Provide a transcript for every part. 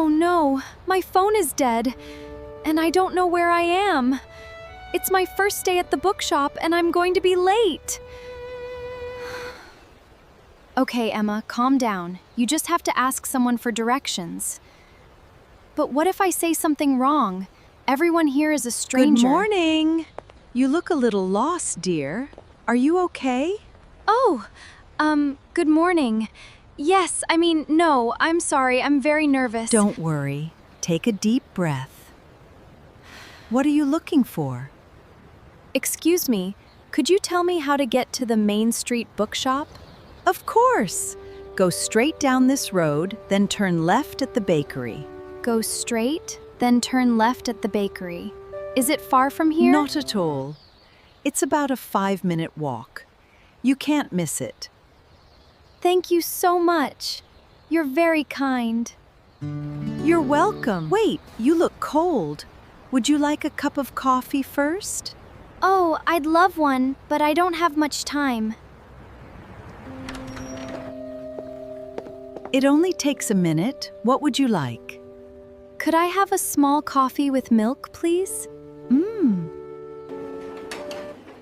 Oh no, my phone is dead, and I don't know where I am. It's my first day at the bookshop, and I'm going to be late. Okay, Emma, calm down. You just have to ask someone for directions. But what if I say something wrong? Everyone here is a stranger. Good morning. You look a little lost, dear. Are you okay? Oh, good morning. Yes, no, I'm sorry, I'm very nervous. Don't worry. Take a deep breath. What are you looking for? Excuse me, could you tell me how to get to the Main Street bookshop? Of course. Go straight down this road, then turn left at the bakery. Go straight, then turn left at the bakery. Is it far from here? Not at all. It's about a 5-minute walk. You can't miss it. Thank you so much. You're very kind. You're welcome. Wait, you look cold. Would you like a cup of coffee first? Oh, I'd love one, but I don't have much time. It only takes a minute. What would you like? Could I have a small coffee with milk, please?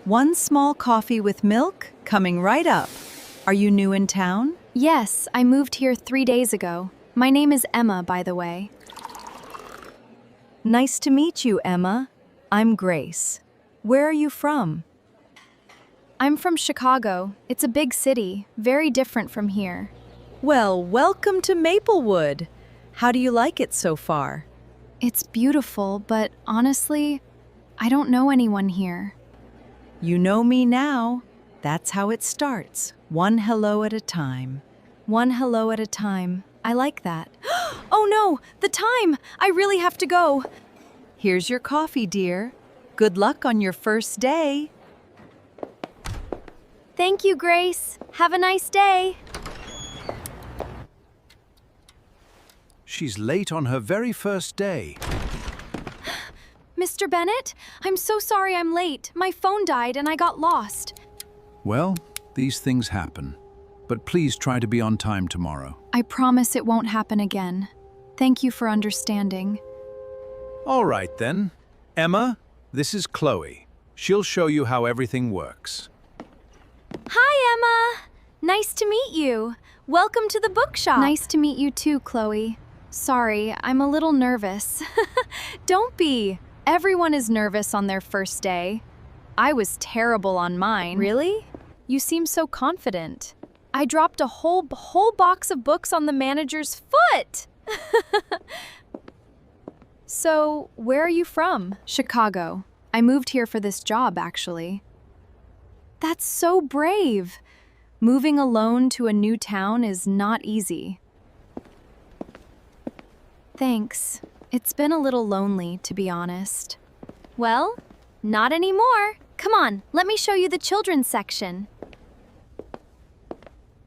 One small coffee with milk, coming right up. Are you new in town? Yes, I moved here 3 days ago. My name is Emma, by the way. Nice to meet you, Emma. I'm Grace. Where are you from? I'm from Chicago. It's a big city, very different from here. Well, welcome to Maplewood. How do you like it so far? It's beautiful, but honestly, I don't know anyone here. You know me now. That's how it starts, one hello at a time. One hello at a time. I like that. Oh no, the time! I really have to go. Here's your coffee, dear. Good luck on your first day. Thank you, Grace. Have a nice day. She's late on her very first day. Mr. Bennett, I'm so sorry I'm late. My phone died and I got lost. Well, these things happen. But please try to be on time tomorrow. I promise it won't happen again. Thank you for understanding. All right then. Emma, this is Chloe. She'll show you how everything works. Hi, Emma. Nice to meet you. Welcome to the bookshop. Nice to meet you too, Chloe. Sorry, I'm a little nervous. Don't be. Everyone is nervous on their first day. I was terrible on mine. Really? You seem so confident. I dropped a whole box of books on the manager's foot. So, where are you from? Chicago. I moved here for this job, actually. That's so brave. Moving alone to a new town is not easy. Thanks. It's been a little lonely, to be honest. Well, not anymore. Come on, let me show you the children's section.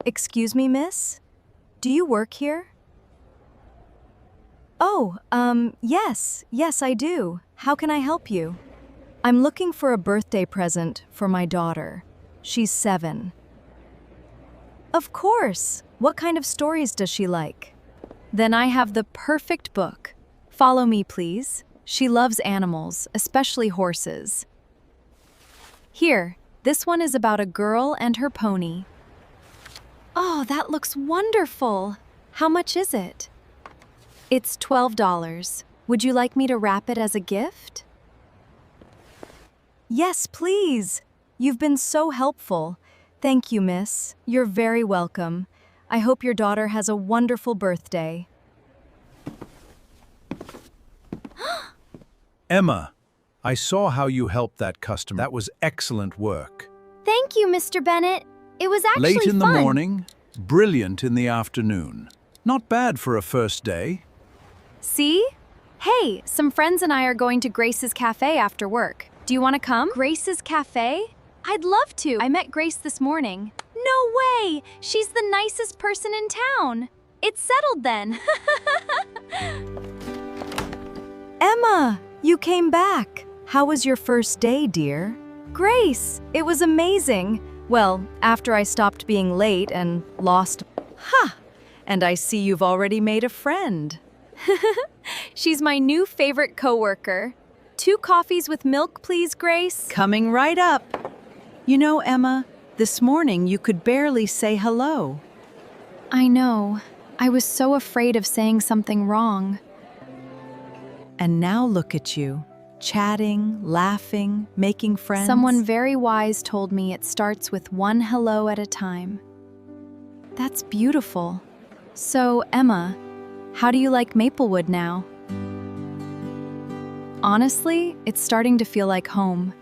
Excuse me, miss? Do you work here? Oh, yes, I do. How can I help you? I'm looking for a birthday present for my daughter. She's 7. Of course. What kind of stories does she like? Then I have the perfect book. Follow me, please. She loves animals, especially horses. Here, this one is about a girl and her pony. Oh, that looks wonderful. How much is it? It's $12. Would you like me to wrap it as a gift? Yes, please. You've been so helpful. Thank you, miss. You're very welcome. I hope your daughter has a wonderful birthday. Emma, I saw how you helped that customer. That was excellent work. Thank you, Mr. Bennett. It was actually Late in the fun. morning, brilliant in the afternoon. Not bad for a first day. See? Hey, some friends and I are going to Grace's Café after work. Do you want to come? Grace's Café? I'd love to. I met Grace this morning. No way! She's the nicest person in town. It's settled then. Emma, you came back. How was your first day, dear? Grace, it was amazing. Well, after I stopped being late and lost... Ha! And I see you've already made a friend. She's my new favorite coworker. 2 coffees with milk, please, Grace. Coming right up. You know, Emma, this morning you could barely say hello. I know. I was so afraid of saying something wrong. And now look at you, chatting, laughing, making friends. Someone very wise told me it starts with one hello at a time. That's beautiful. So, Emma, how do you like Maplewood now? Honestly, it's starting to feel like home.